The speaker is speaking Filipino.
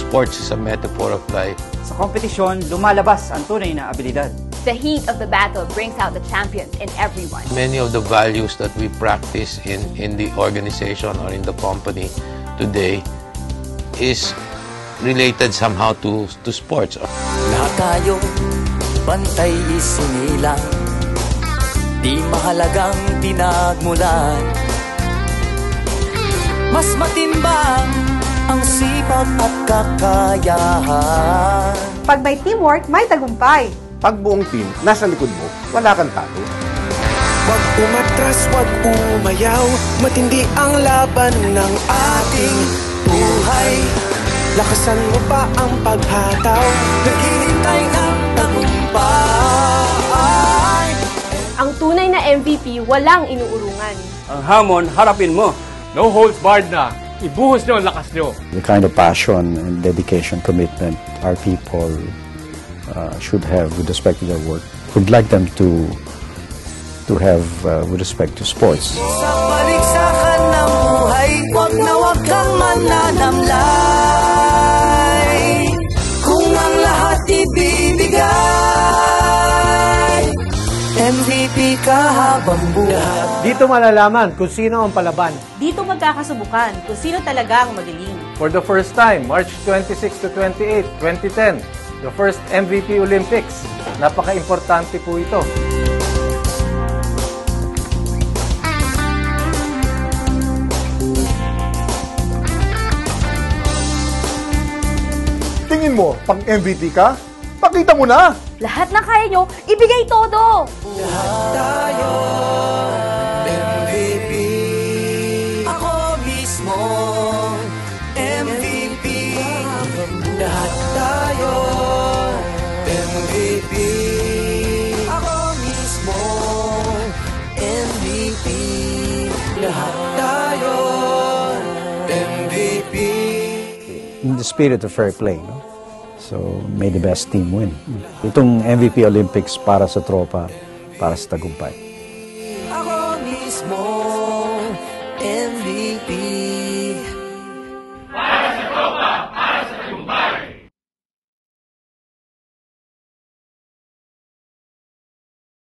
sports is a metaphor of life. Sa kompetisyon, lumalabas ang tunay na abilidad. The heat of the battle brings out the champions in everyone. Many of the values that we practice in the organization or in the company today is related somehow to sports. Lahat tayo bantay isinilang, di mahalagang pinagmulan. Mas matimbang ang sipag at kakayahan. Pag may teamwork, may tagumpay. Pag buong team nasa likod mo, wala kang talo. Wag umatras, wag umayaw, matindi ang laban ng ating buhay. Lakasan mo pa ang paghataw, Naghihintay ng tagumpay. Ang tunay na MVP walang inuurungan. Ang hamon, harapin mo. No holds barred na. Ibuhos nyo ang lakas nyo. The kind of passion and dedication, commitment our people should have with respect to their work. We'd like them to have with respect to sports. Sa paligsakan ng buhay, wag na wag kang mananamlay. Kung ang lahat ibibigay, MVP ka habang buhay. Dito malalaman kung sino ang palaban. Dito magkakasubukan kung sino talaga ang magaling. For the first time, March 26 to 28, 2010, the first MVP Olympics. Napaka-importante po ito. Tingin mo, pang MVP ka? Pakita mo na! Lahat na kaya nyo, ibigay todo! Tayo, MVP. Ako mismo, MVP. Lahat tayo, MVP. Ako mismo, MVP. Lahat tayo, MVP. In the spirit of fair play, no? So, may the best team win. Itong MVP Olympics para sa tropa, para sa tagumpay. Ako mismo, MVP.